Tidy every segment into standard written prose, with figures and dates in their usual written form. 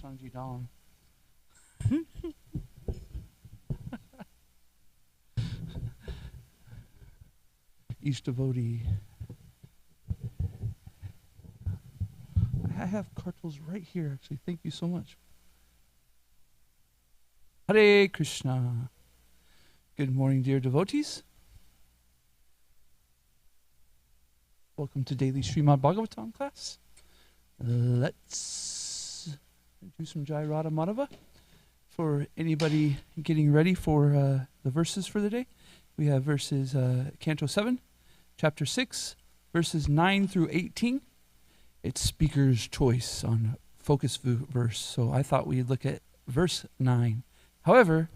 Shanji Dong. Each devotee. I have cartels right here, actually. Thank you so much. Hare Krishna. Good morning, dear devotees. Welcome to Daily Srimad Bhagavatam class. Let's do some Jai Radha Madhava. For anybody getting ready for the verses for the day, we have verses Canto 7, Chapter 6, verses 9 through 18. It's speaker's choice on focus verse, so I thought we'd look at verse 9. However,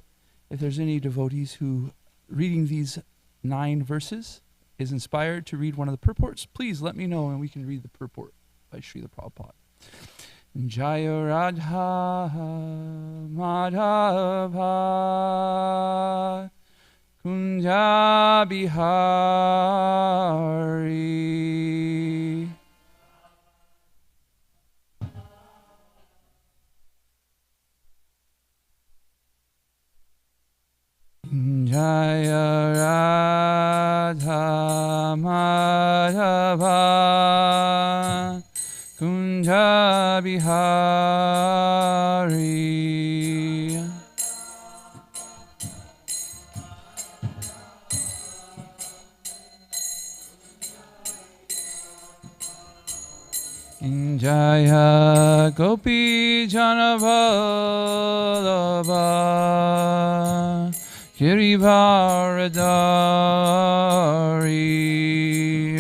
if there's any devotees who reading these 9 verses is inspired to read one of the purports, please let me know and we can read the purport by Srila Prabhupada. Jaya Radha Madhava Kunja Bihari Jaya Radha Madhava Kunja Bihari Jaya Gopi Janavallabha Girivaradari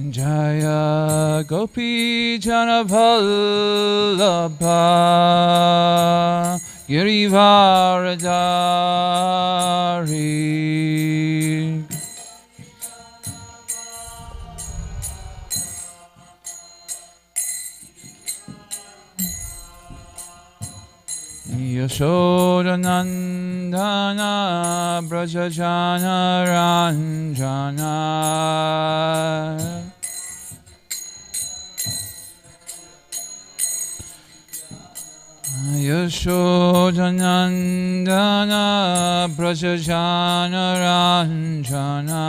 Jaya Gopi Janavallabha Girivaradari Nanda-braja ranjana Nanda-braja ranjana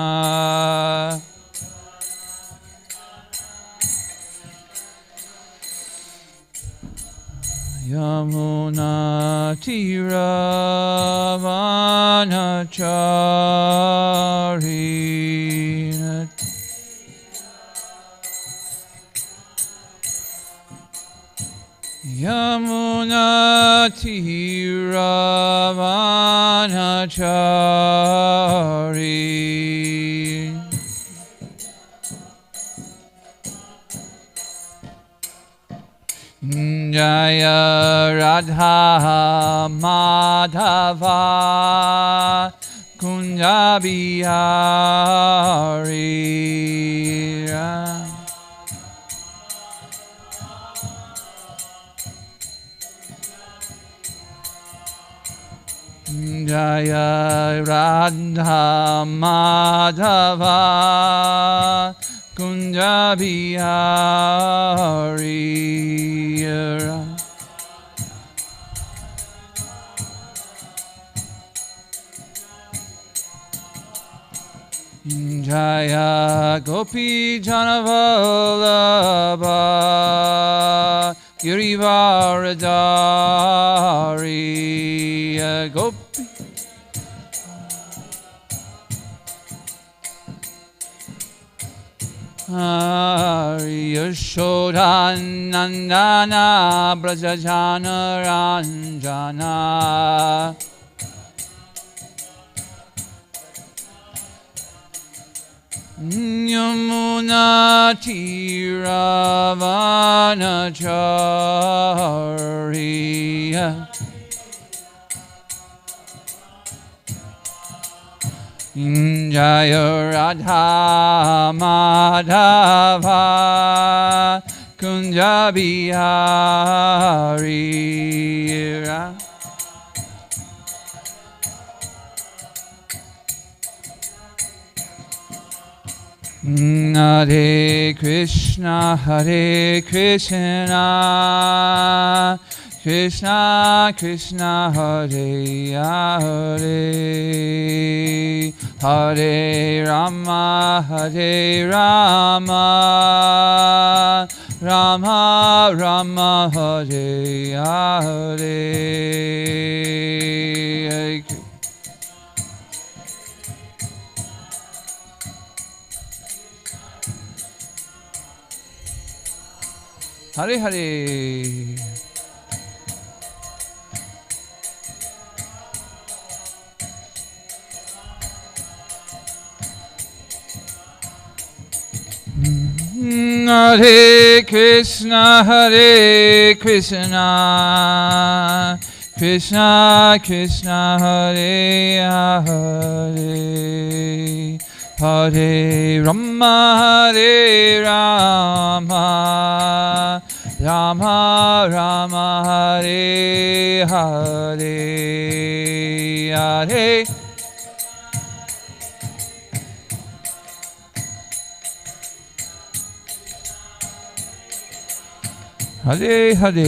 Yamuna Tiravanachari Yamuna Tiravanachari Jaya Radha Madhava Kunja Bihari Jaya Radha Madhava Kunja Bihari Jaya Gopi Janavallabha Girivaradari Gopi Yashoda Nanda-braja ranjana Yamuna Tiravanachari Jaya Radha Madhava Kunja Bihari Hare Krishna, Hare Krishna, Krishna Krishna, Hare Hare, Hare Rama, Hare Rama, Rama Rama, Hare Hare. Hare Hare. Hare Krishna, Hare Krishna, Krishna Krishna, Hare Hare, Hare Rama, Hare Rama, Rama Rama, Hare Hare, Hare Hare Hare.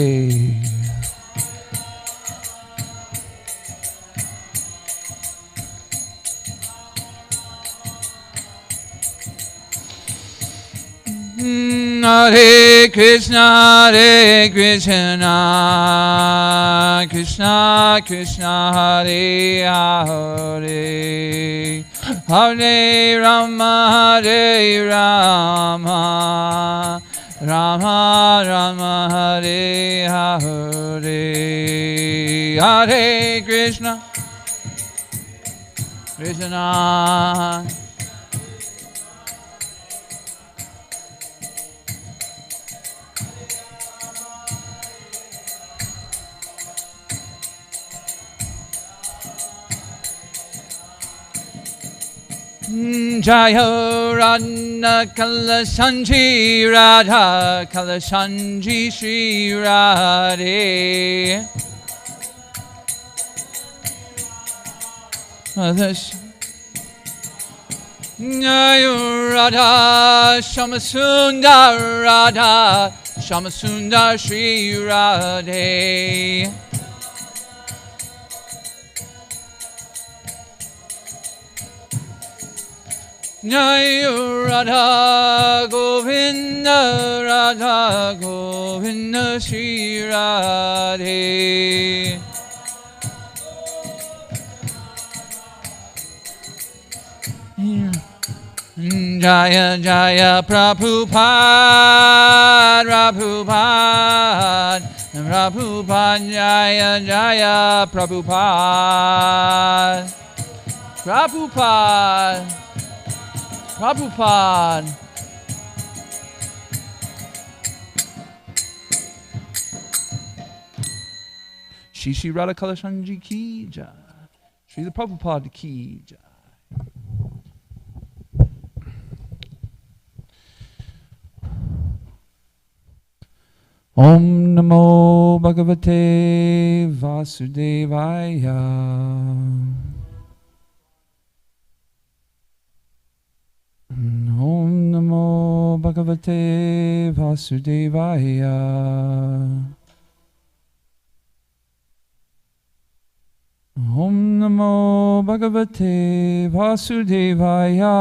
Hare Krishna, Hare Krishna, Krishna Krishna, Hare Hare, Hare Rama, Hare Rama, Rama Rama, Hare Hare, Hare Krishna, Krishna Jaya Radha Kalashanji Radha Kalashanji Shri Radhe. Jaya Radha Shamasundar Radha Shamasundar Shri Radhe. Jaya Radha Govinda Radha Govinda Shri Radhe. Jaya Jaya Prabhupada Prabhupada Prabhupada Jaya Jaya Prabhupada Prabhupada Prabhupada. Shri Shri Radha Kalashanji ki jai. Shri the Prabhupada ki jai. Om Namo Bhagavate Vasudevaya. Om Namo Bhagavate Vasudevaya. Om Namo Bhagavate Vasudevaya.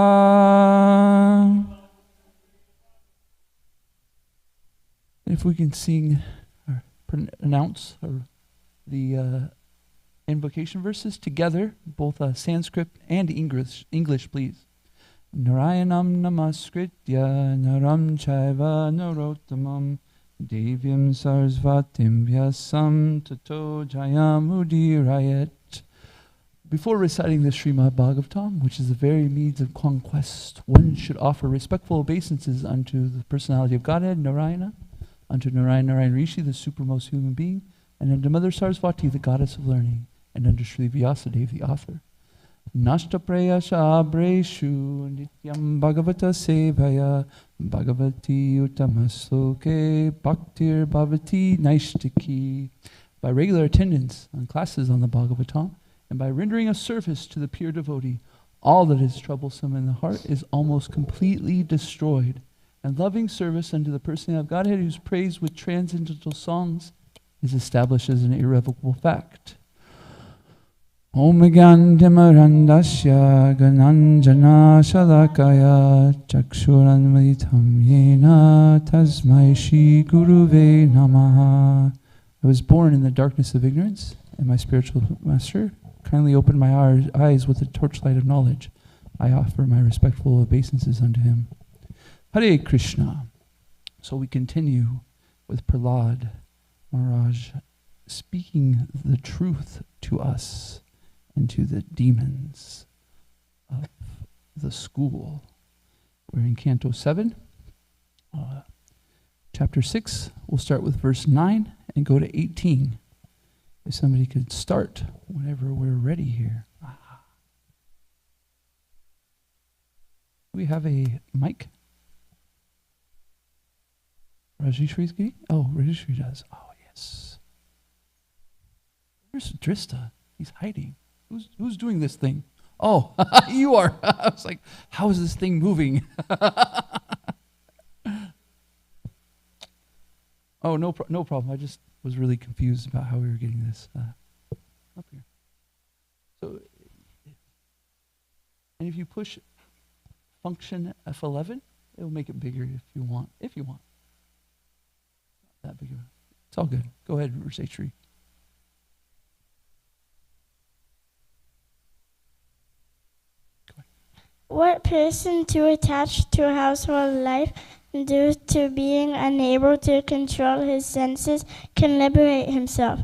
If we can sing or pronounce the invocation verses together, both Sanskrit and English, please. Narayanam namaskritya naram chaiva narottamam devyam sarasvatim vyasam tato jayamudirayat. Before reciting the Srimad Bhagavatam, which is the very means of conquest, one should offer respectful obeisances unto the personality of Godhead, Narayana, unto Narayan Rishi, the supermost human being, and unto Mother Sarasvati, the goddess of learning, and unto Sri Vyasadeva, the author. Nashta prayasha abreshu nityam bhagavata sevaya bhagavati utamasloke bhaktir bhavati naishtiki. By regular attendance on classes on the Bhagavatam and by rendering a service to the pure devotee, All that is troublesome in the heart is almost completely destroyed, and loving service unto the person of Godhead, whose praise with transcendental songs is established as an irrevocable fact. Om Gyantimarandasya Gananjana Shalakaya Chakshuranmaditam Yena Tasmai Shri Guruve Namaha. I was born in the darkness of ignorance, and my spiritual master kindly opened my eyes with the torchlight of knowledge. I offer my respectful obeisances unto him. Hare Krishna. So we continue with Prahlad Maharaj speaking the truth to us and to the demons of the school. We're in Canto 7, Chapter 6. We'll start with verse 9 and go to 18. If somebody could start whenever we're ready here. Do we have a mic? Rajeshri's getting? Oh, Rajeshri does. Oh, yes. Where's Drista? He's hiding. Who's doing this thing? Oh, you are. I was like, how is this thing moving? Oh, no problem. I just was really confused about how we were getting this up here. So, and if you push function F11, it will make it bigger if you want. If you want. Not that big of a, it's all good. Go ahead, Rajeshri. What person too attached to household life due to being unable to control his senses can liberate himself?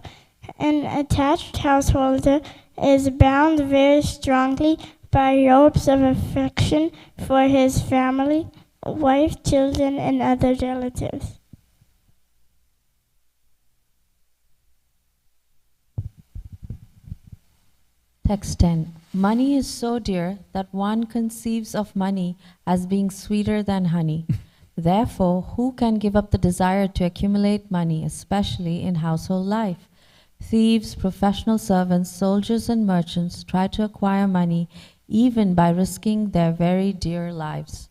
An attached householder is bound very strongly by ropes of affection for his family, wife, children, and other relatives. Text 10. Money is so dear that one conceives of money as being sweeter than honey. Therefore, who can give up the desire to accumulate money, especially in household life? Thieves, professional servants, soldiers, and merchants try to acquire money even by risking their very dear lives.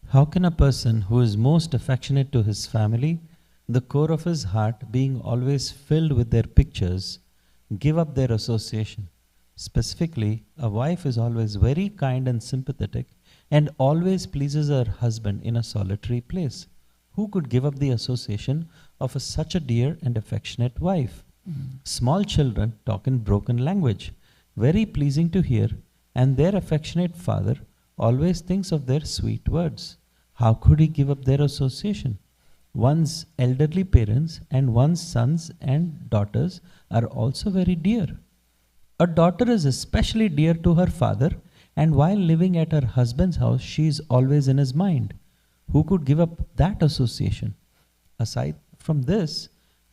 How can a person who is most affectionate to his family, the core of his heart being always filled with their pictures, give up their association? Specifically, a wife is always very kind and sympathetic and always pleases her husband in a solitary place. Who could give up the association of such a dear and affectionate wife? Small children talk in broken language, very pleasing to hear, and their affectionate father always thinks of their sweet words. How could he give up their association? One's elderly parents and one's sons and daughters are also very dear. A daughter is especially dear to her father, and while living at her husband's house, she is always in his mind. Who could give up that association? Aside from this,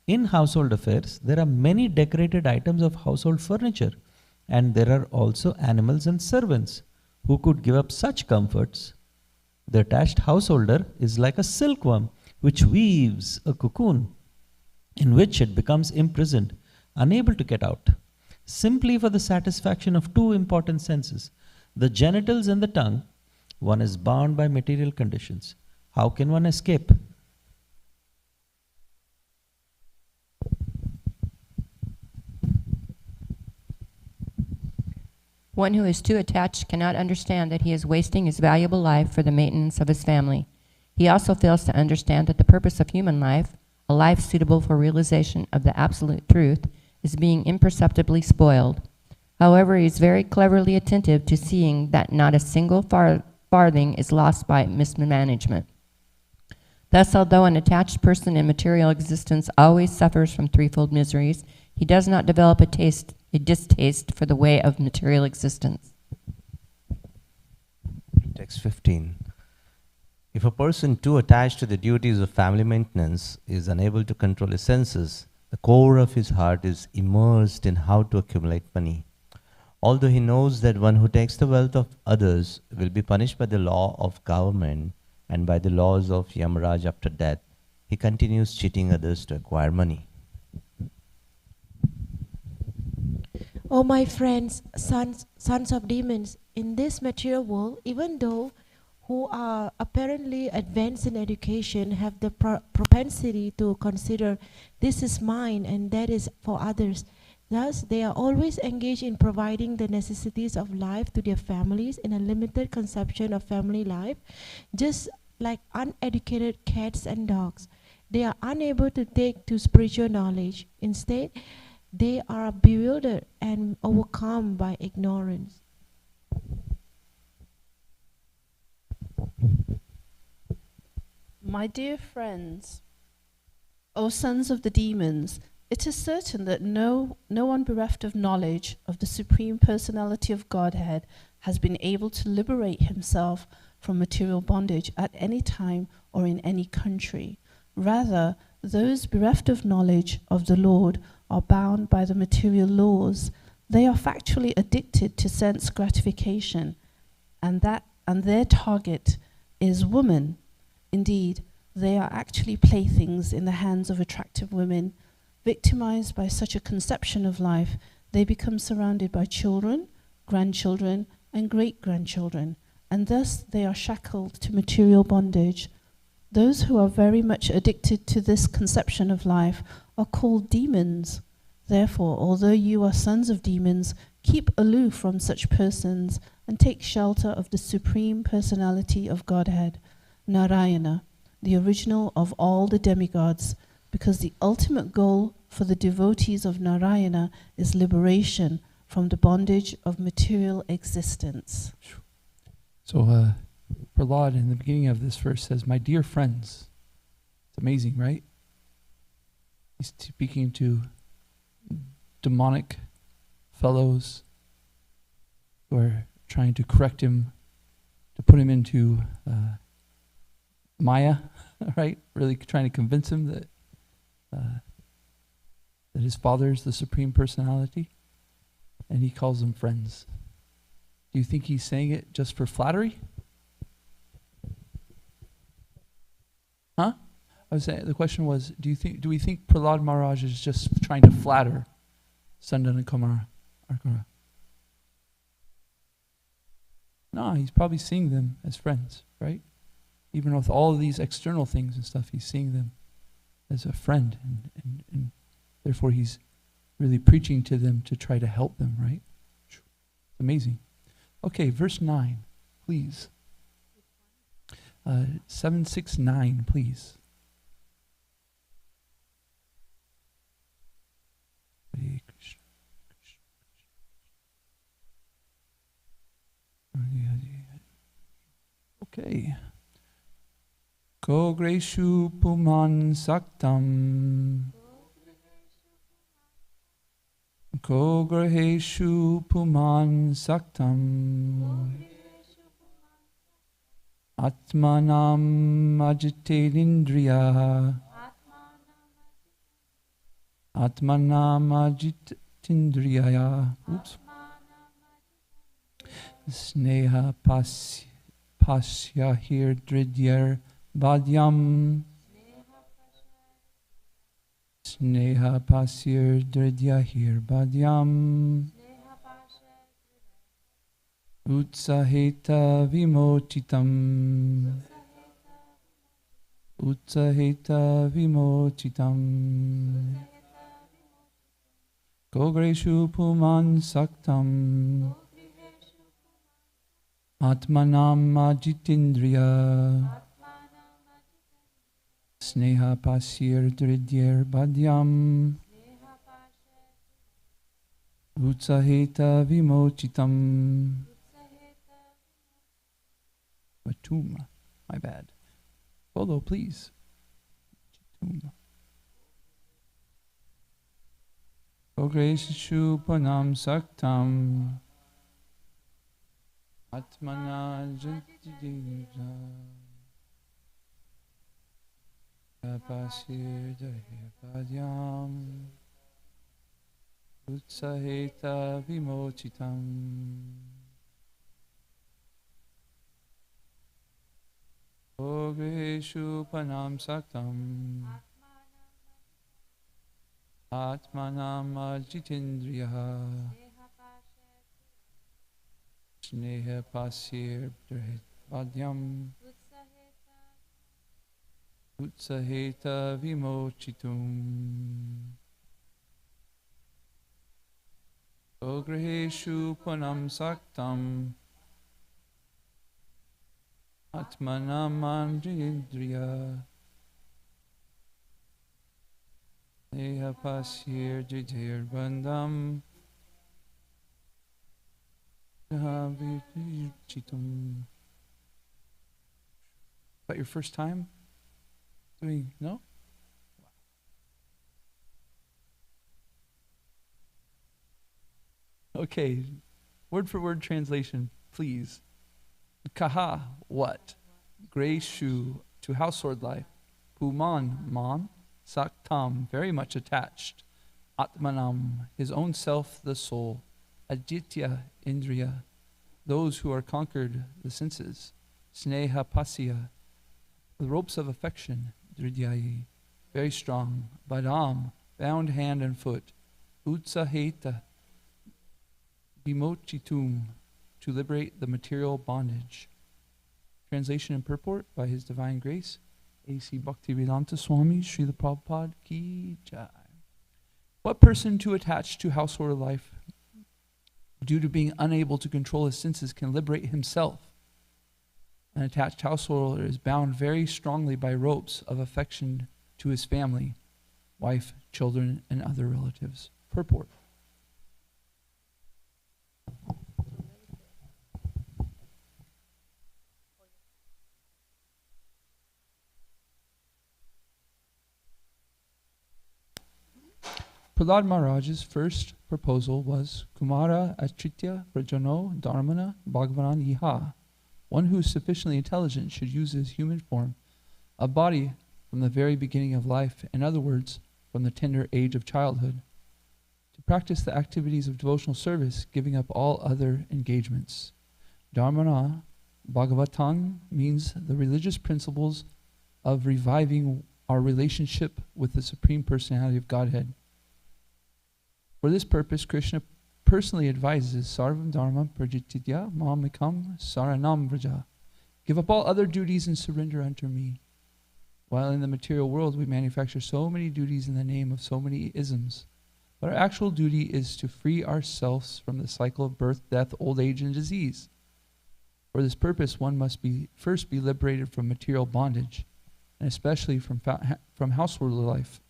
in household affairs, there are many decorated items of household furniture, and there are also animals and servants. Who could give up such comforts? The attached householder is like a silkworm which weaves a cocoon in which it becomes imprisoned, unable to get out, simply for the satisfaction of two important senses, the genitals and the tongue. One is bound by material conditions. How can one escape? One who is too attached cannot understand that he is wasting his valuable life for the maintenance of his family. He also fails to understand that the purpose of human life, a life suitable for realization of the absolute truth, is being imperceptibly spoiled. However, he is very cleverly attentive to seeing that not a single farthing is lost by mismanagement. Thus, although an attached person in material existence always suffers from threefold miseries, he does not develop a distaste for the way of material existence. Text 15. If a person too attached to the duties of family maintenance is unable to control his senses, the core of his heart is immersed in how to accumulate money. Although he knows that one who takes the wealth of others will be punished by the law of government and by the laws of Yamaraj after death, he continues cheating others to acquire money. O my friends, sons of demons, in this material world, even though who are apparently advanced in education have the propensity to consider this is mine and that is for others. Thus, they are always engaged in providing the necessities of life to their families in a limited conception of family life, just like uneducated cats and dogs. They are unable to take to spiritual knowledge. Instead, they are bewildered and overcome by ignorance. My dear friends, O sons of the demons, it is certain that no one bereft of knowledge of the Supreme Personality of Godhead has been able to liberate himself from material bondage at any time or in any country. Rather, those bereft of knowledge of the Lord are bound by the material laws. They are factually addicted to sense gratification, and their target is woman. Indeed, they are actually playthings in the hands of attractive women. Victimized by such a conception of life, they become surrounded by children, grandchildren, and great-grandchildren, and thus they are shackled to material bondage. Those who are very much addicted to this conception of life are called demons. Therefore, although you are sons of demons, keep aloof from such persons and take shelter of the Supreme Personality of Godhead, Narayana, the original of all the demigods, because the ultimate goal for the devotees of Narayana is liberation from the bondage of material existence. So, Prahlad in the beginning of this verse says, my dear friends. It's amazing, right? He's speaking to demonic fellows who are trying to correct him, to put him into Maya, right? Really trying to convince him that his father is the Supreme Personality, and he calls them friends. Do you think he's saying it just for flattery? Huh? I was saying, the question was, do we think Prahlad Maharaj is just trying to flatter Sandan and Kumara? No, he's probably seeing them as friends, right? Even with all of these external things and stuff, he's seeing them as a friend, and therefore he's really preaching to them to try to help them, right? It's amazing. Okay, verse 9, please. 769, please. Hare Krishna, Krishna, Krishna. Okay. Kogreshu puman saktam. Kograheshu puman saktam. Atmanam ajitendriya. Atmanam ajitendriya. Oops. Sneha pasya hirdridyar Bhadyam. Sneha pasir dridyahir bhadyam. Utsaheta vimochitam. Utsaheta vimochitam. Kogreshu puman saktam. Atmanam ajitindriya. Sneha pasir dridyer bhadyam. Utsaheta vimochitam. Vatum. My bad. Follow, please. Ogreshu panam saktam. Atmana jatidivya. Pasir Padyam Utsaheta Vimochitam Ogreshu Panam Saktam Atmanam Ajitindriya Sneha pasir vadyam utsaheta vimochitum Ograheshu panam saktam atmanamandriyendriya Neha pasir jidhir bandam Chitum. But your first time doing, no? Okay, word for word translation, please. Kaha, what? Gray shoe, to household life. Puman, man. Saktam, very much attached. Atmanam, his own self, the soul. Ajitya, indriya, those who are conquered, the senses. Sneha pasya, the ropes of affection. Dridyayi, very strong. Badam, bound hand and foot. Utsaheta, bimochitum, to liberate the material bondage. Translation and purport by His Divine Grace, A.C. Bhaktivedanta Swami, Srila Prabhupada Ki Jai. What person too attached to household life, due to being unable to control his senses, can liberate himself? An attached householder is bound very strongly by ropes of affection to his family, wife, children, and other relatives. Purport. Prahlad Maharaj's first proposal was Kumara Achitya Rajano Dharmana Bhagavan Iha. One who is sufficiently intelligent should use his human form, a body from the very beginning of life, in other words, from the tender age of childhood, to practice the activities of devotional service, giving up all other engagements. Dharmana Bhagavatam means the religious principles of reviving our relationship with the Supreme Personality of Godhead. For this purpose, Krishna personally advises Sarvam Dharma Prajitya Mamikam Saranam Vraja. Give up all other duties and surrender unto me. While in the material world we manufacture so many duties in the name of so many isms, but our actual duty is to free ourselves from the cycle of birth, death, old age, and disease. For this purpose, one must first be liberated from material bondage, and especially from householder life.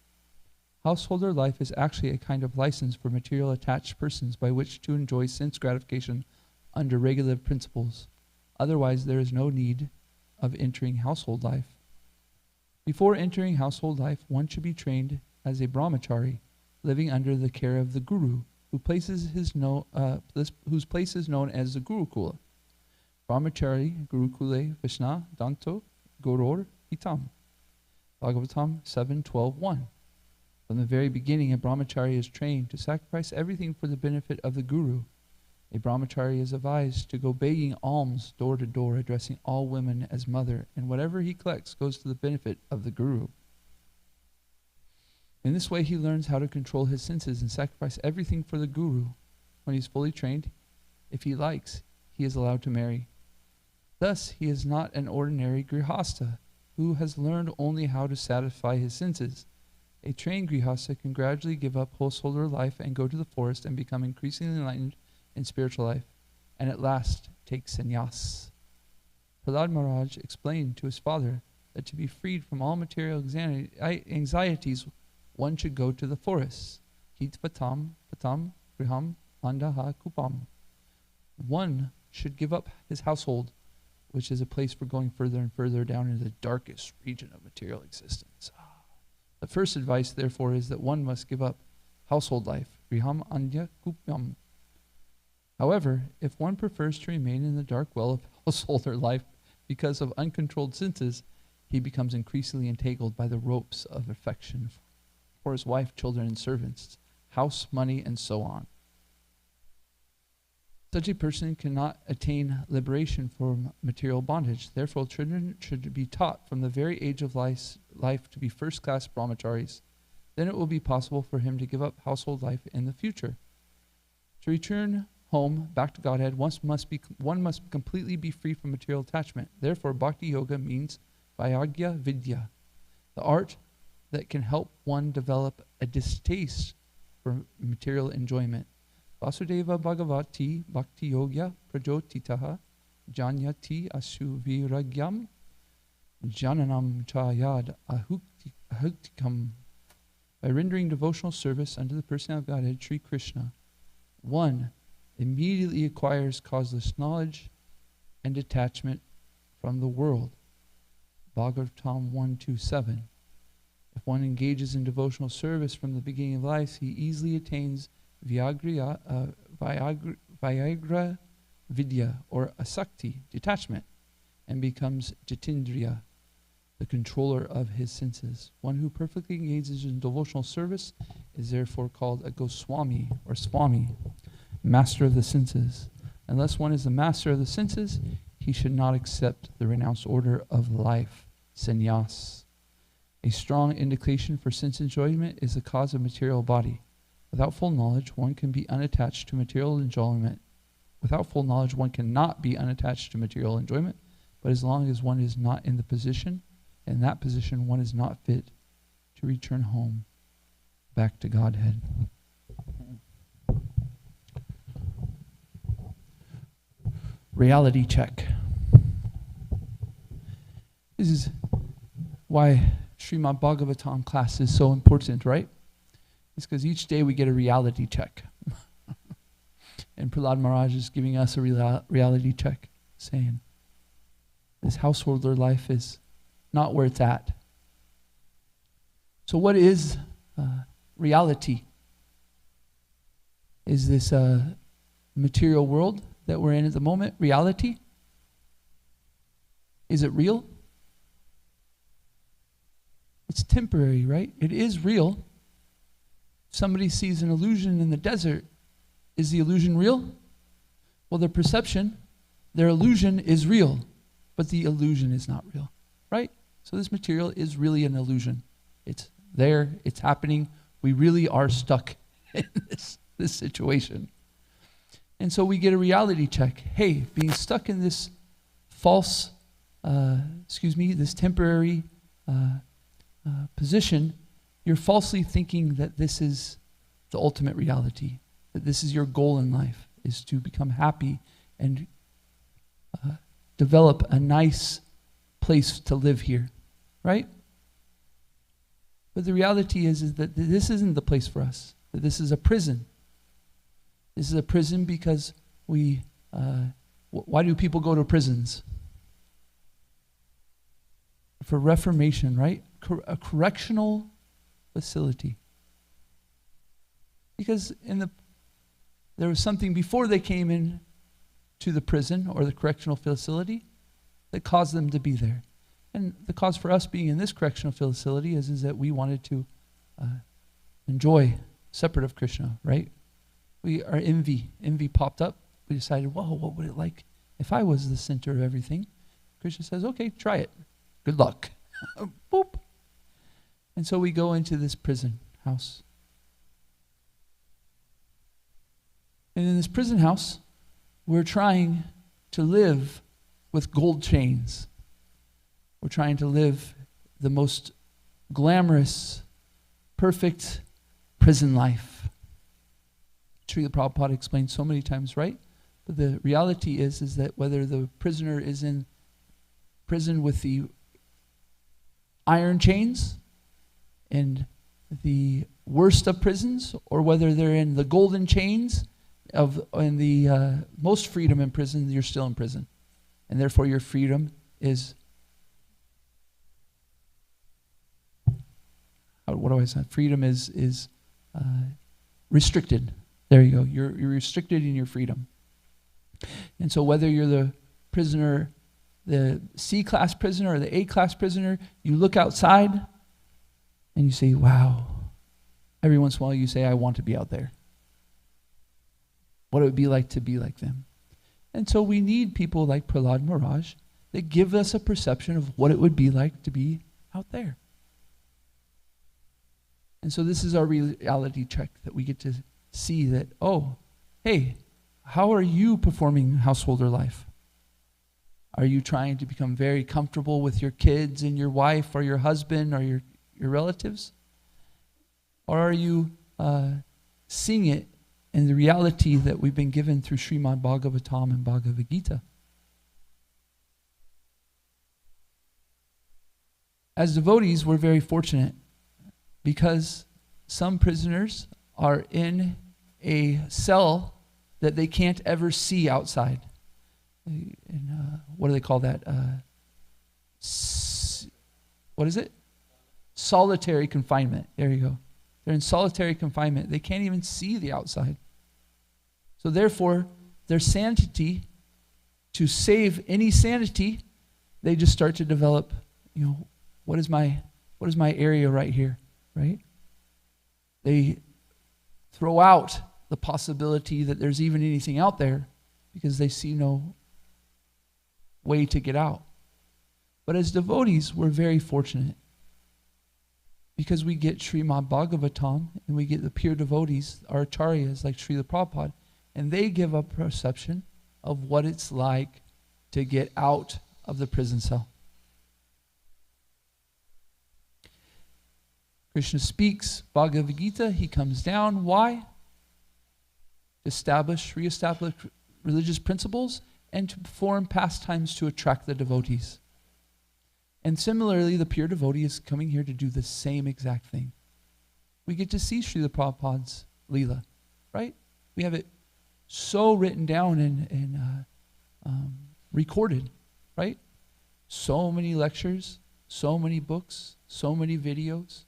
Householder life is actually a kind of license for material attached persons by which to enjoy sense gratification under regulative principles. Otherwise, there is no need of entering household life. Before entering household life, one should be trained as a brahmachari, living under the care of the guru, whose place is known as the Gurukula. Brahmachari Gurukule Vishna Danto Goror Hitam. Bhagavatam 7:12-1. From the very beginning, a brahmachari is trained to sacrifice everything for the benefit of the guru. A brahmachari is advised to go begging alms door to door, addressing all women as mother, and whatever he collects goes to the benefit of the guru. In this way, he learns how to control his senses and sacrifice everything for the guru. When he is fully trained, if he likes, he is allowed to marry. Thus, he is not an ordinary grihastha who has learned only how to satisfy his senses. A trained grihastha can gradually give up householder life and go to the forest and become increasingly enlightened in spiritual life, and at last take sannyas. Prahlad Maharaj explained to his father that to be freed from all material anxieties, one should go to the forests. Hit patam griham andaha kupam. One should give up his household, which is a place for going further and further down into the darkest region of material existence. The first advice, therefore, is that one must give up household life. Griham andya kupyam. However, if one prefers to remain in the dark well of householder life because of uncontrolled senses, he becomes increasingly entangled by the ropes of affection for his wife, children, and servants, house, money, and so on. Such a person cannot attain liberation from material bondage. Therefore, children should be taught from the very age of life to be first-class brahmacharis. Then it will be possible for him to give up household life in the future. To return home, back to Godhead, one must completely be free from material attachment. Therefore, Bhakti Yoga means Vairagya Vidya, the art that can help one develop a distaste for material enjoyment. Vasudeva Bhagavati Bhakti Yoga Prajotitaha Janyati Asu Viragyam Jananam Chayad Ahuktikam. By rendering devotional service unto the personality of Godhead, Sri Krishna, one immediately acquires causeless knowledge and detachment from the world. Bhagavatam 1:2-7. If one engages in devotional service from the beginning of life, he easily attains Viagra Vidya, or Asakti, detachment, and becomes Jitindriya, the controller of his senses. One who perfectly engages in devotional service is therefore called a Goswami, or Swami, master of the senses. Unless one is the master of the senses, he should not accept the renounced order of life, sannyas. A strong indication for sense enjoyment is the cause of material body. Without full knowledge, one can be unattached to material enjoyment. Without full knowledge, one cannot be unattached to material enjoyment, but as long as one is not in that position, one is not fit to return home, back to Godhead. Reality check. This is why Srimad Bhagavatam class is so important, right? It's because each day we get a reality check. And Prahlad Maharaj is giving us a reality check, saying, this householder life is not where it's at. So what is reality? Is this material world that we're in at the moment reality? Is it real? It's temporary, right? It is real. Somebody sees an illusion in the desert. Is the illusion real? Well, their perception, their illusion is real, but the illusion is not real, right? So this material is really an illusion. It's there, it's happening. We really are stuck in this situation. And so we get a reality check. Hey, being stuck in this false, this temporary position, you're falsely thinking that this is the ultimate reality, that this is your goal in life, is to become happy and develop a nice place to live here, right? But the reality is that this isn't the place for us, that this is a prison. This is a prison because why do people go to prisons? For reformation, right? A correctional facility. Because there was something before they came in to the prison or the correctional facility that caused them to be there. And the cause for us being in this correctional facility is that we wanted to enjoy separate of Krishna, right? Our envy popped up. We decided, whoa, what would it like if I was the center of everything? Krishna says, okay, try it. Good luck. Boop. And so we go into this prison house. And in this prison house, we're trying to live with gold chains. We're trying to live the most glamorous, perfect prison life. Srila Prabhupada explained so many times, right? But the reality is that whether the prisoner is in prison with the iron chains and the worst of prisons, or whether they're in the golden chains in the most freedom in prison, you're still in prison. And therefore your freedom is, what do I say? Freedom is restricted. There you go. You're restricted in your freedom. And so whether you're the prisoner, the C-class prisoner or the A-class prisoner, you look outside and you say, wow. Every once in a while you say, I want to be out there. What it would be like to be like them. And so we need people like Prahlad Maharaj that give us a perception of what it would be like to be out there. And so this is our reality check, that we get to see that, oh, hey, how are you performing householder life? Are you trying to become very comfortable with your kids and your wife or your husband or your relatives? Or are you seeing it in the reality that we've been given through Srimad Bhagavatam and Bhagavad Gita? As devotees, we're very fortunate because some prisoners are in a cell that they can't ever see outside. What do they call that? What is it? Solitary confinement. There you go. They're in solitary confinement. They can't even see the outside. So therefore, their sanity, to save any sanity, they just start to develop, what is my area right here, right? They throw out the possibility that there's even anything out there because they see no way to get out. But as devotees, we're very fortunate because we get Srimad Bhagavatam and we get the pure devotees, our acharyas like Srila Prabhupada, and they give a perception of what it's like to get out of the prison cell. Krishna speaks Bhagavad Gita, he comes down. Why? Reestablish religious principles and to perform pastimes to attract the devotees. And similarly, the pure devotee is coming here to do the same exact thing. We get to see Srila Prabhupada's Leela, right? We have it so written down and recorded, right? So many lectures, so many books, so many videos.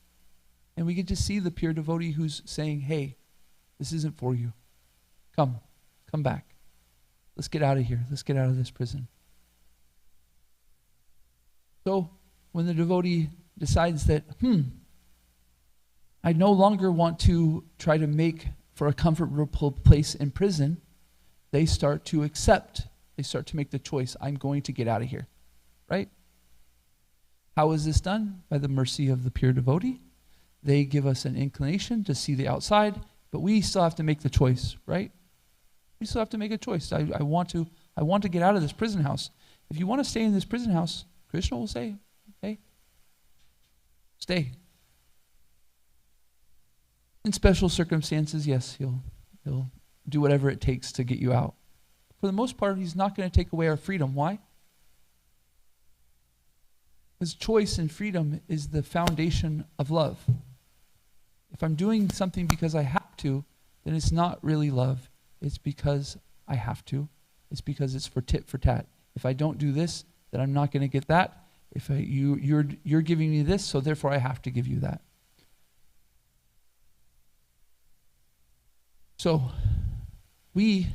And we get to see the pure devotee who's saying, hey, this isn't for you. Come back. Let's get out of here. Let's get out of this prison. So when the devotee decides that, I no longer want to try to make for a comfortable place in prison, they start to accept. They start to make the choice, I'm going to get out of here, right? How is this done? By the mercy of the pure devotee. They give us an inclination to see the outside, but we still have to make the choice, right? We still have to make a choice. I want to get out of this prison house. If you want to stay in this prison house, Krishna will say, hey, stay. In special circumstances, yes, he'll do whatever it takes to get you out. For the most part, he's not going to take away our freedom. Why? Because choice and freedom is the foundation of love. If I'm doing something because I have to, then it's not really love. It's because I have to. It's because it's for tit for tat. If I don't do this, then I'm not going to get that. If you're giving me this, so therefore I have to give you that. So we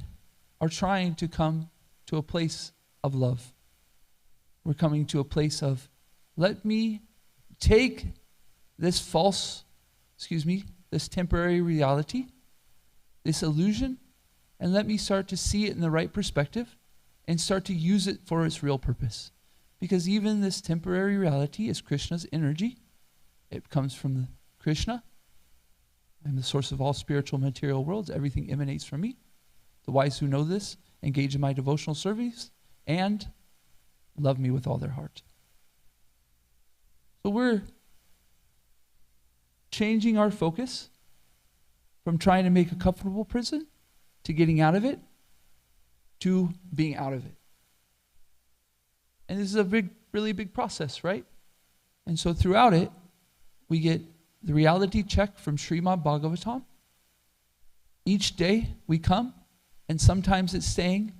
are trying to come to a place of love. We're coming to a place of, let me take this this temporary reality, this illusion, and let me start to see it in the right perspective and start to use it for its real purpose. Because even this temporary reality is Krishna's energy. It comes from Krishna. I'm the source of all spiritual material worlds. Everything emanates from me. The wise who know this engage in my devotional service and love me with all their heart. So we're changing our focus from trying to make a comfortable prison to getting out of it to being out of it. And this is a really big process, right? And so throughout it, we get the reality check from Srimad Bhagavatam. Each day we come, and sometimes it's saying,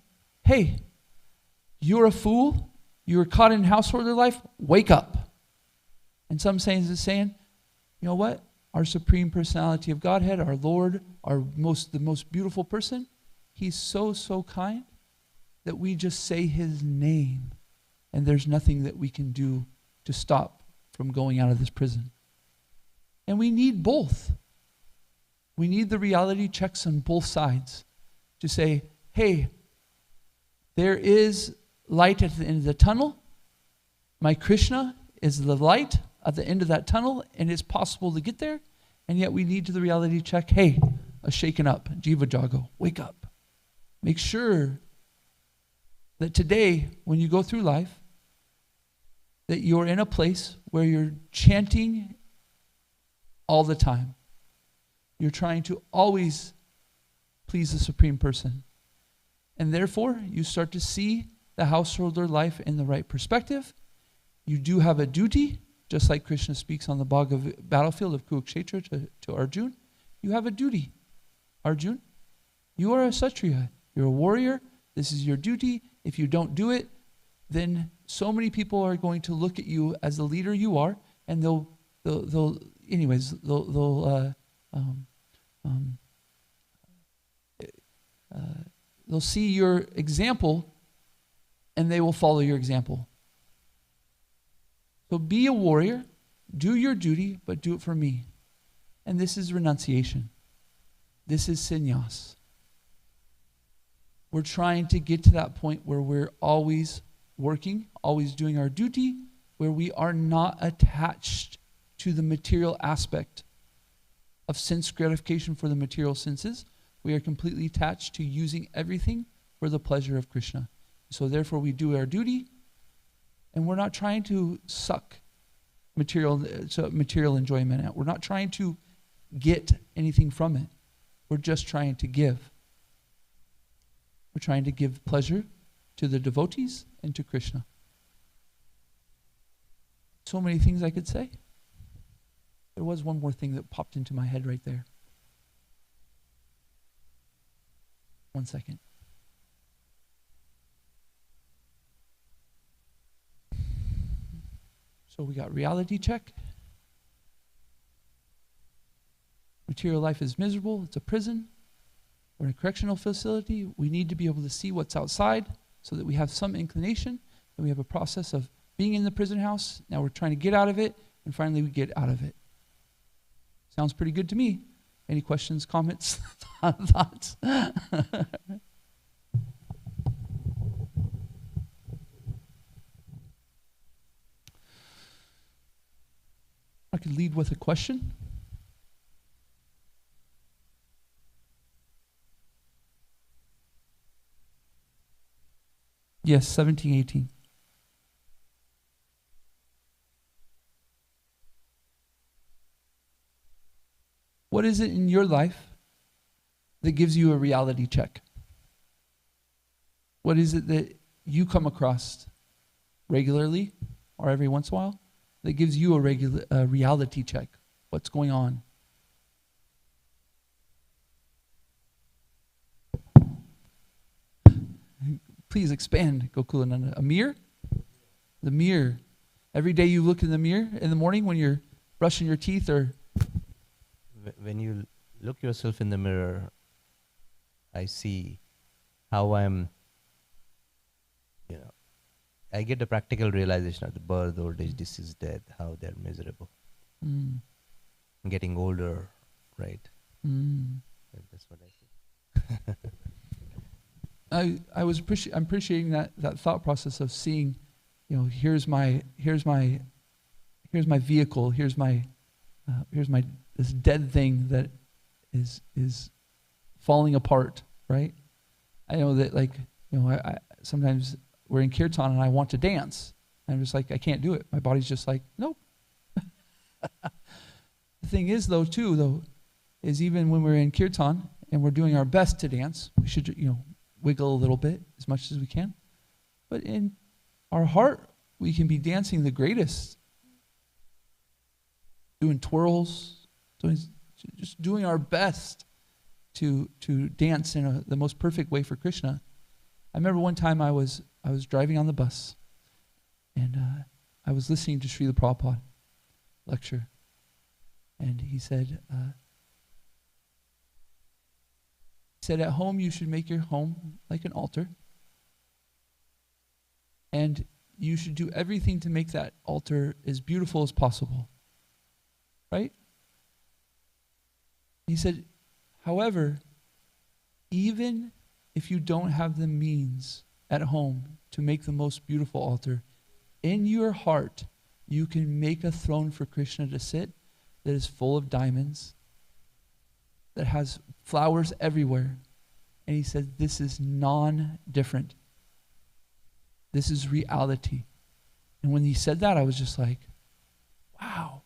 hey, you're a fool, you were caught in householder life, wake up. And some sayings it's saying, you know what? Our Supreme Personality of Godhead, our Lord, the most beautiful person, he's so, so kind that we just say his name and there's nothing that we can do to stop from going out of this prison. And we need both. We need the reality checks on both sides to say, hey, there is light at the end of the tunnel. My Krishna is the light at the end of that tunnel, and it's possible to get there, and yet we need to the reality check, hey, a shaken up, Jiva Jago, wake up. Make sure that today, when you go through life, that you're in a place where you're chanting all the time. You're trying to always please the Supreme Person. And therefore, you start to see the householder life in the right perspective. You do have a duty, just like Krishna speaks on the battlefield of Kurukshetra to Arjun. You have a duty. Arjun, you are a Kshatriya. You're a warrior. This is your duty. If you don't do it, then so many people are going to look at you as the leader you are, and they'll see your example, and they will follow your example. So be a warrior, do your duty, but do it for me. And this is renunciation. This is sannyas. We're trying to get to that point where we're always working, always doing our duty, where we are not attached to the material aspect of sense gratification for the material senses. We are completely attached to using everything for the pleasure of Krishna. So therefore we do our duty, and we're not trying to suck material enjoyment out. We're not trying to get anything from it. We're just trying to give. We're trying to give pleasure to the devotees and to Krishna. So many things I could say. There was one more thing that popped into my head right there. 1 second. So we got reality check. Material life is miserable. It's a prison. We're in a correctional facility. We need to be able to see what's outside so that we have some inclination, and we have a process of being in the prison house. Now we're trying to get out of it, and finally we get out of it. Sounds pretty good to me. Any questions, comments, thoughts? I could lead with a question. Yes, 1718. What is it in your life that gives you a reality check? What is it that you come across regularly or every once in a while that gives you a reality check? What's going on? Please expand, Gokulananda. A mirror? The mirror. Every day you look in the mirror in the morning when you're brushing your teeth, or when you look yourself in the mirror, I see how I'm, I get a practical realization of the birth, old age, disease, death, how they're miserable. Getting older, right? That's what I see. I'm appreciating that thought process of seeing, here's my vehicle, here's my this dead thing that is falling apart, right? I know that, I sometimes we're in kirtan and I want to dance. And I'm just like, I can't do it. My body's just like, nope. The thing is, is even when we're in kirtan and we're doing our best to dance, we should, wiggle a little bit as much as we can. But in our heart, we can be dancing the greatest. Doing twirls, just doing our best to dance in the most perfect way for Krishna. I remember one time I was driving on the bus, and I was listening to Srila Prabhupada lecture, and he said, at home you should make your home like an altar, and you should do everything to make that altar as beautiful as possible. Right? He said, however, even if you don't have the means at home to make the most beautiful altar, in your heart you can make a throne for Krishna to sit that is full of diamonds, that has flowers everywhere, And he said, this is non-different. This is reality. And when he said that, I was just like, wow.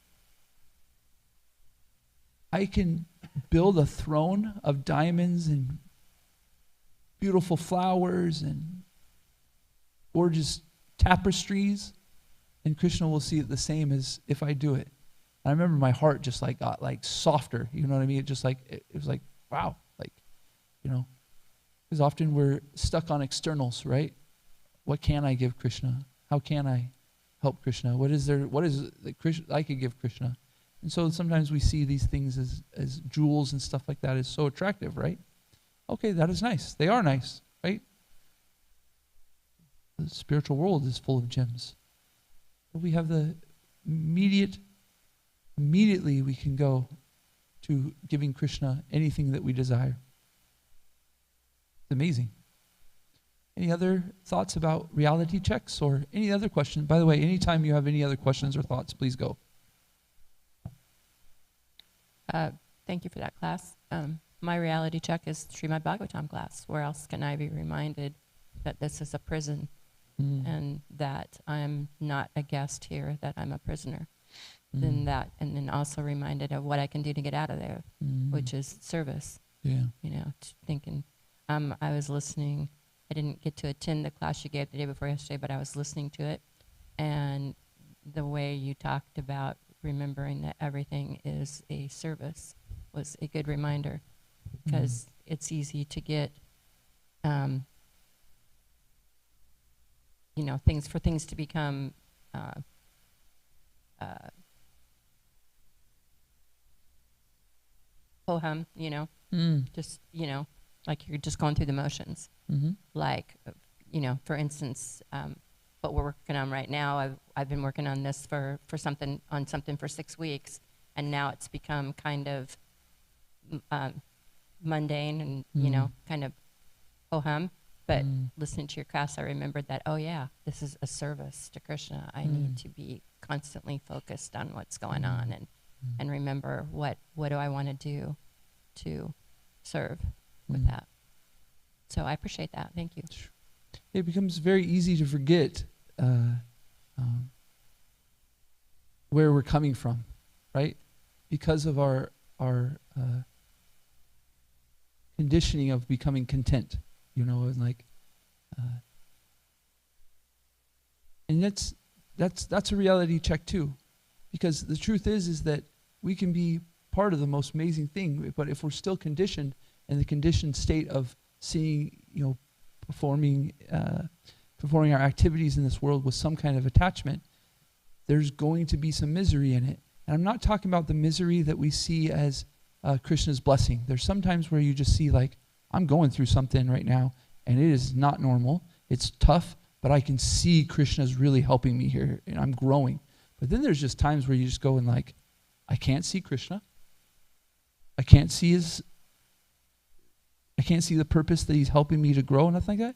I can build a throne of diamonds and beautiful flowers and gorgeous tapestries, and Krishna will see it the same as if I do it. And I remember my heart just like got like softer, you know what I mean? It just like, it was like, wow, like, you know, because often we're stuck on externals, right? What can I give Krishna? How can I help Krishna? What is it that Krishna, I could give Krishna? And so sometimes we see these things as jewels and stuff like that is so attractive, right? Okay, that is nice. They are nice, right? The spiritual world is full of gems. But we have the immediately we can go to giving Krishna anything that we desire. It's amazing. Any other thoughts about reality checks or any other questions? By the way, anytime you have any other questions or thoughts, please go. Thank you for that class. My reality check is Srimad Bhagavatam class. Where else can I be reminded that this is a prison and that I'm not a guest here, that I'm a prisoner? And then also reminded of what I can do to get out of there, which is service. Yeah. You know, thinking, I was listening. I didn't get to attend the class you gave the day before yesterday, but I was listening to it. And the way you talked about remembering that everything is a service was a good reminder, because it's easy to get, you know, things to become ho-hum, you know, just, you know, like you're just going through the motions. Like, you know, for instance, what we're working on right now, I've been working on this for something for 6 weeks, and now it's become kind of mundane and, you know, kind of ho-hum. But listening to your class, I remembered that, oh yeah, this is a service to Krishna. I need to be constantly focused on what's going on and remember what do I want to do to serve with that. So I appreciate that. Thank you. It becomes very easy to forget where we're coming from, right? Because of our conditioning of becoming content, you know, and like, and that's a reality check too, because the truth is that we can be part of the most amazing thing, but if we're still conditioned in the conditioned state of seeing, you know, performing our activities in this world with some kind of attachment, there's going to be some misery in it. And I'm not talking about the misery that we see as Krishna's blessing. There's sometimes where you just see like, I'm going through something right now, and it is not normal. It's tough, but I can see Krishna's really helping me here, and I'm growing. But then there's just times where you just go and like, I can't see Krishna. I can't see the purpose that he's helping me to grow and nothing like that.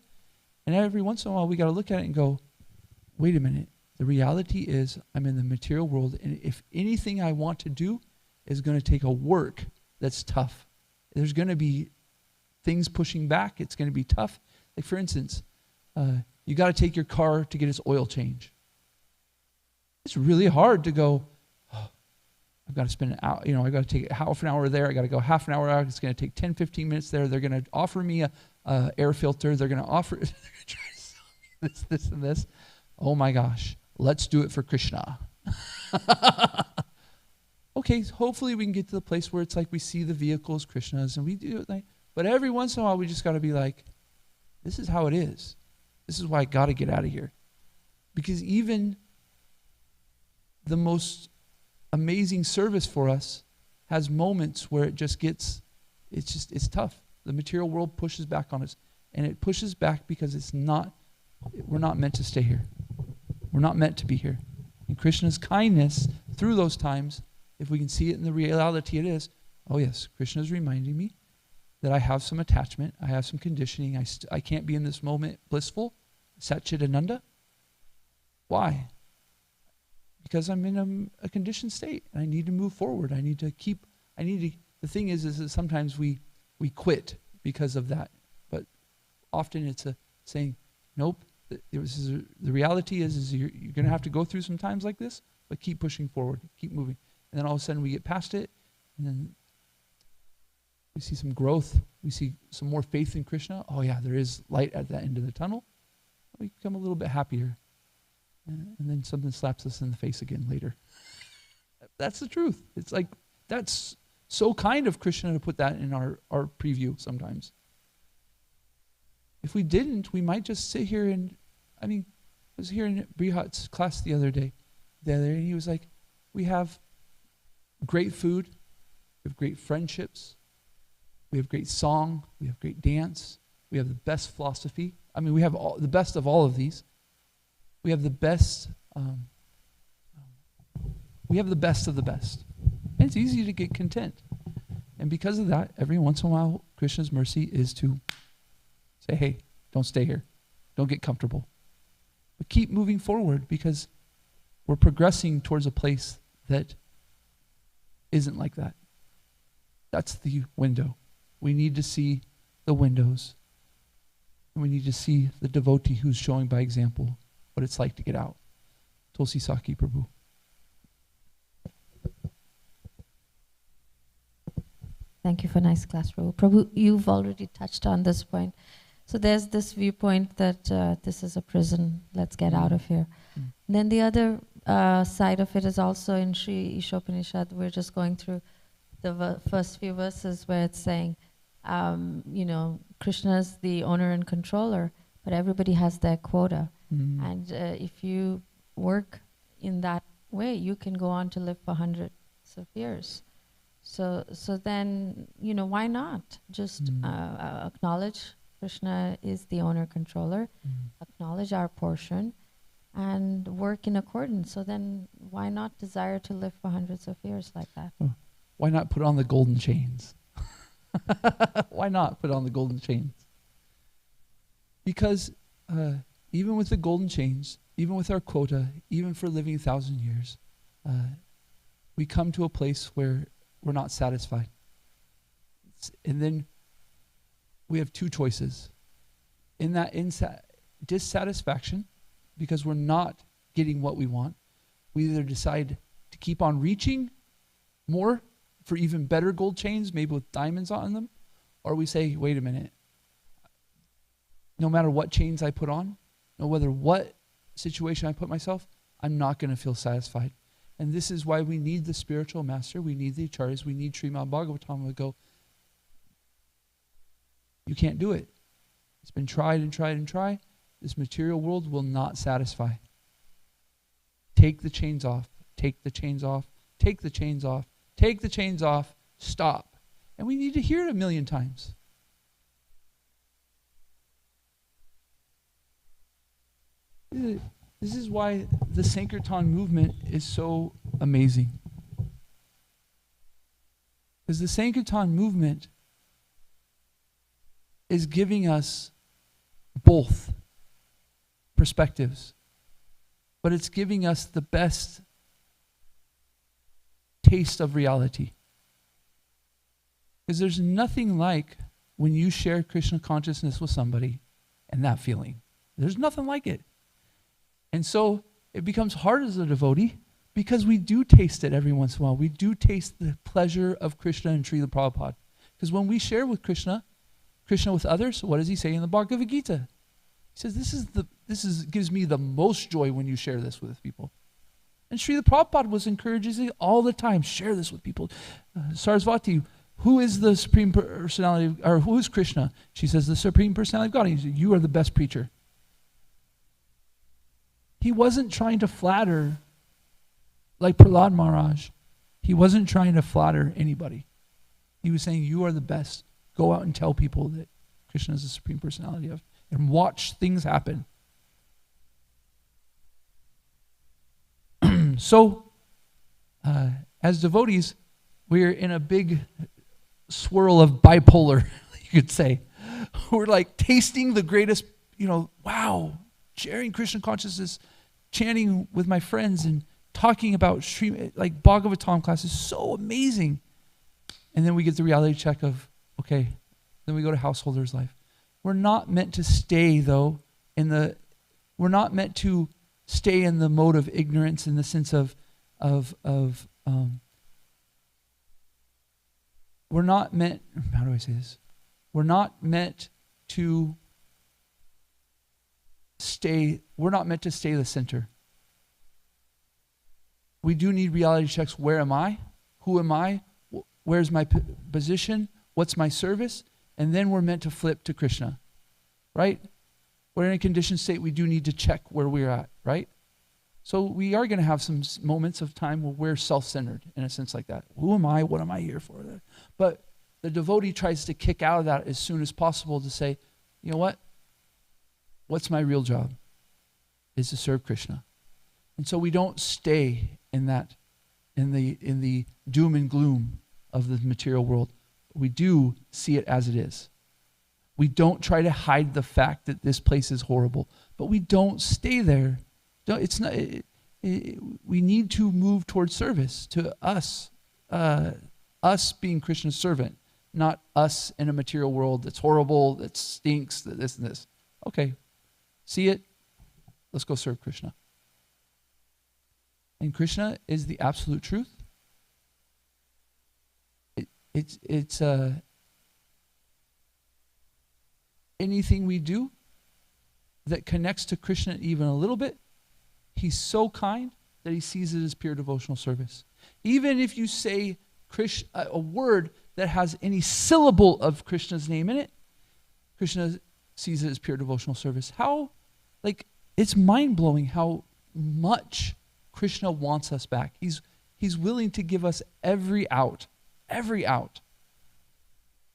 And every once in a while, we got to look at it and go, wait a minute. The reality is I'm in the material world, and if anything I want to do is going to take a work that's tough. There's going to be things pushing back. It's going to be tough. Like, for instance, you got to take your car to get its oil change. It's really hard to go, oh, I've got to spend an hour, you know, I've got to take half an hour there. I got to go half an hour out. It's going to take 10, 15 minutes there. They're going to offer me a air filter. They're going to offer, they're going to try to sell me this, and this. Oh my gosh. Let's do it for Krishna. Okay, hopefully we can get to the place where it's like we see the vehicles, Krishna's, and we do it like, but every once in a while we just got to be like, this is how it is. This is why I got to get out of here. Because even the most amazing service for us has moments where it just gets, it's tough. The material world pushes back on us. And it pushes back because we're not meant to stay here. We're not meant to be here. And Krishna's kindness through those times, if we can see it in the reality it is, oh yes, Krishna's reminding me that I have some attachment, I have some conditioning, I can't be in this moment blissful, Satchidananda. Why? Because I'm in a conditioned state, and I need to move forward. The thing is that sometimes we quit because of that. Often it's a saying, nope, the reality is you're going to have to go through some times like this, but keep pushing forward, keep moving. And then all of a sudden we get past it, and then we see some growth. We see some more faith in Krishna. Oh yeah, there is light at that end of the tunnel. We become a little bit happier. And then something slaps us in the face again later. That's the truth. It's like, that's so kind of Krishna to put that in our preview sometimes. If we didn't, we might just sit here and, I was here in Brihat's class the other day, and he was like, we have great food, we have great friendships, we have great song, we have great dance, we have the best philosophy. We have the best of all of these. We have the best, of the best. And it's easy to get content. And because of that, every once in a while, Krishna's mercy is to say, hey, don't stay here. Don't get comfortable. But keep moving forward, because we're progressing towards a place that isn't like that. That's the window. We need to see the windows. And we need to see the devotee who's showing by example what it's like to get out. Tulsi Saki Prabhu. Thank you for nice class, Prabhu. Prabhu, you've already touched on this point. So there's this viewpoint that this is a prison, let's get out of here. Then the other side of it is also in Sri Ishopanishad. We're just going through the first few verses where it's saying, Krishna's the owner and controller, but everybody has their quota. And if you work in that way, you can go on to live for hundreds of years. So then, why not just acknowledge Krishna is the owner-controller, acknowledge our portion, and work in accordance. So then why not desire to live for hundreds of years like that? Why not put on the golden chains? Why not put on the golden chains? Because even with the golden chains, even with our quota, even for living 1,000 years, we come to a place where we're not satisfied. And then we have two choices. In that dissatisfaction, because we're not getting what we want, we either decide to keep on reaching more for even better gold chains, maybe with diamonds on them, or we say, wait a minute, no matter what chains I put on, no matter what situation I put myself, I'm not going to feel satisfied. And this is why we need the spiritual master, we need the acharyas, we need Srimad Bhagavatam to go, you can't do it. It's been tried and tried and tried. This material world will not satisfy. Take the chains off, take the chains off, take the chains off, take the chains off, stop. And we need to hear it 1,000,000 times. This is why the Sankirtan movement is so amazing. Because the Sankirtan movement is giving us both perspectives, but it's giving us the best taste of reality. Because there's nothing like when you share Krishna consciousness with somebody and that feeling. There's nothing like it. And so it becomes hard as a devotee because we do taste it every once in a while. We do taste the pleasure of Krishna and Srila Prabhupada. Because when we share with Krishna with others, what does he say in the Bhagavad Gita? He says, this gives me the most joy when you share this with people. And Srila Prabhupada was encouraging it all the time, share this with people. Sarasvati, who is the Supreme Personality, or who is Krishna? She says, the Supreme Personality of God. And he said, you are the best preacher. He wasn't trying to flatter like Prahlad Maharaj. He wasn't trying to flatter anybody. He was saying, you are the best. Go out and tell people that Krishna is the Supreme Personality of, and watch things happen. So, as devotees, we're in a big swirl of bipolar, you could say. We're like tasting the greatest, wow, sharing Krishna consciousness, chanting with my friends and talking about like Bhagavatam class is so amazing. And then we get the reality check of, okay, then we go to householder's life. We're not meant to stay, though, we're not meant to stay in the mode of ignorance in the sense of we're not meant, how do I say this? We're not meant to stay the center. We do need reality checks. Where am I? Who am I? Where's my position? What's my service? And then we're meant to flip to Krishna, right? We're in a conditioned state. We do need to check where we're at, right? So we are going to have some moments of time where we're self-centered in a sense like that. Who am I? What am I here for? But the devotee tries to kick out of that as soon as possible to say, you know what? What's my real job? Is to serve Krishna. And so we don't stay in that, in the doom and gloom of the material world. We do see it as it is. We don't try to hide the fact that this place is horrible, but we don't stay there. It's not. We need to move towards service to us, us being Krishna's servant, not us in a material world that's horrible, that stinks, that this and this. Okay, see it. Let's go serve Krishna. And Krishna is the absolute truth. It's anything we do that connects to Krishna even a little bit, he's so kind that he sees it as pure devotional service. Even if you say a word that has any syllable of Krishna's name in it, Krishna sees it as pure devotional service. It's mind-blowing how much Krishna wants us back. He's willing to give us every out.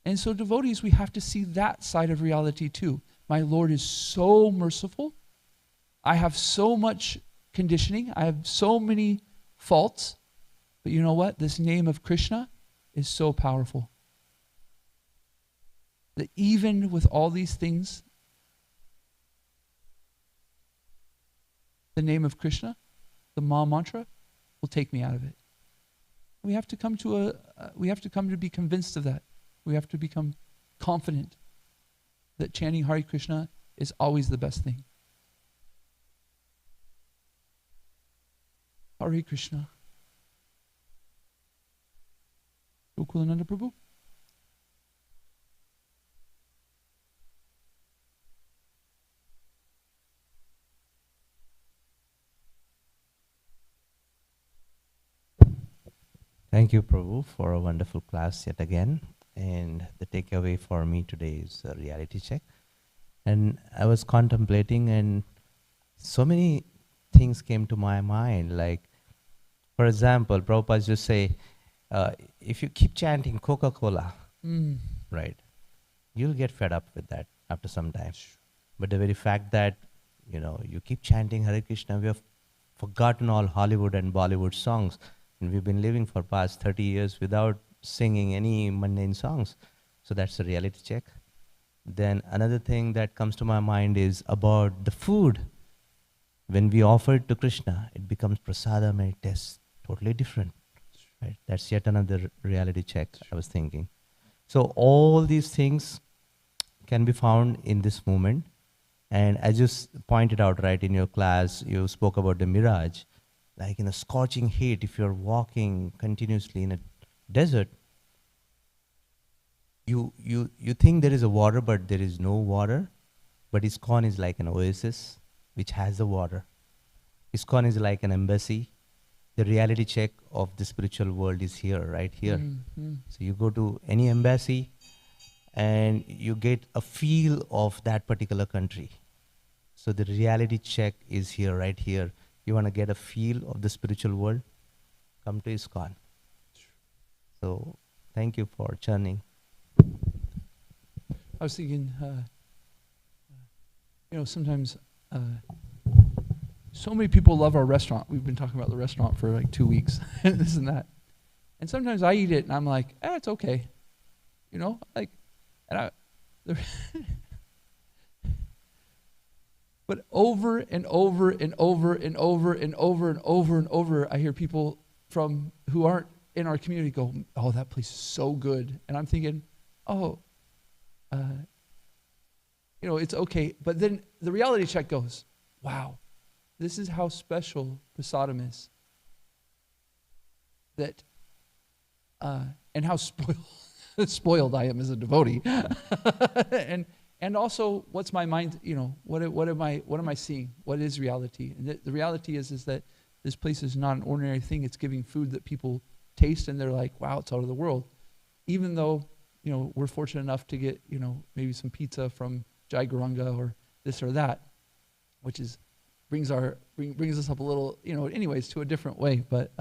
And so devotees, we have to see that side of reality too. My Lord is so merciful. I have so much conditioning. I have so many faults. But you know what? This name of Krishna is so powerful. That even with all these things, the name of Krishna, the Maha Mantra, will take me out of it. We have to come to be convinced of that. We have to become confident that chanting Hare Krishna is always the best thing. Hare Krishna. Gokulananda Prabhu. Thank you, Prabhu, for a wonderful class yet again. And the takeaway for me today is a reality check. And I was contemplating, and so many things came to my mind. Like, for example, Prabhupada just say, if you keep chanting Coca-Cola, right, you'll get fed up with that after some time. But the very fact that, you keep chanting Hare Krishna, we have forgotten all Hollywood and Bollywood songs. And we've been living for past 30 years without singing any mundane songs. So that's a reality check. Then another thing that comes to my mind is about the food. When we offer it to Krishna, it becomes prasadam and it tastes totally different. Right? That's yet another reality check I was thinking. So all these things can be found in this moment. And I just pointed out, right, in your class, you spoke about the mirage. Like in a scorching heat, if you're walking continuously in a desert, you think there is a water, but there is no water. But ISKCON is like an oasis which has the water. ISKCON is like an embassy. The reality check of the spiritual world is here, right here. Mm-hmm. So you go to any embassy and you get a feel of that particular country. So the reality check is here, right here. You want to get a feel of the spiritual world? Come to ISKCON. So thank you for churning. I was thinking, sometimes so many people love our restaurant. We've been talking about the restaurant for like 2 weeks, and this and that. And sometimes I eat it and I'm like, it's okay. But over and over and over and over and over and over and over, I hear people from who aren't in our community go, "Oh, that place is so good." And I'm thinking, it's okay. But then the reality check goes, wow, this is how special prasadam is. That, and how spoiled I am as a devotee. and also, what's my mind, what am I seeing? What is reality? And the reality is that this place is not an ordinary thing. It's giving food that people taste and they're like, wow, it's out of the world. Even though, we're fortunate enough to get, maybe some pizza from Jai Guranga or this or that, which is brings us up a little, anyways, to a different way. But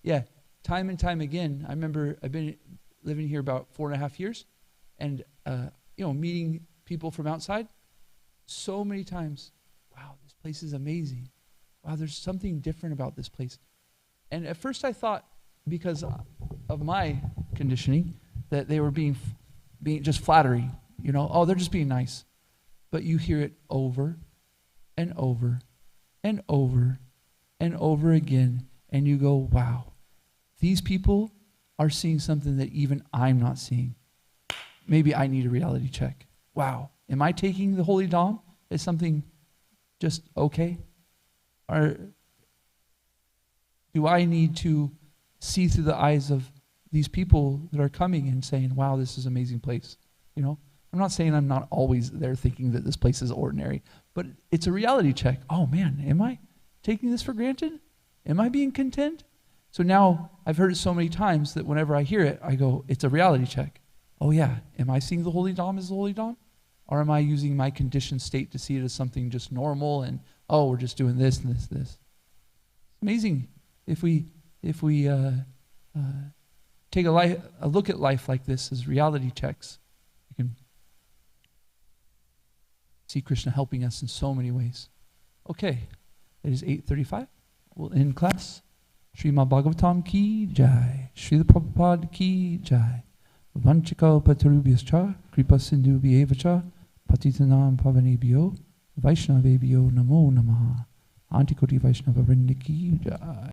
yeah, time and time again, I remember I've been living here about 4.5 years, and meeting people from outside so many times. Wow, this place is amazing. Wow, there's something different about this place. And at first I thought, because of my conditioning, that they were being just flattery. Oh, they're just being nice. But you hear it over and over and over and over again, and you go, wow, these people are seeing something that even I'm not seeing. Maybe I need a reality check. Wow, am I taking the Holy Dham as something just okay? Or do I need to see through the eyes of these people that are coming and saying, wow, this is an amazing place? I'm not saying I'm not always there thinking that this place is ordinary, but it's a reality check. Oh man, am I taking this for granted? Am I being content? So now I've heard it so many times that whenever I hear it, I go, it's a reality check. Oh yeah, am I seeing the Holy Dham as the Holy Dham? Or am I using my conditioned state to see it as something just normal and, oh, we're just doing this and this. It's amazing if we take a look at life like this as reality checks. You can see Krishna helping us in so many ways. Okay, it is 8:35. We'll end class. Srimad Bhagavatam ki jai. Srila Prabhupada ki jai. Vanchika patarubhyascha kripa sindhu bhyevacha patitanam pavanebhyo Vaishnavebhyo namo namaha. Antikoti Vaishnava Vrinda ki jai.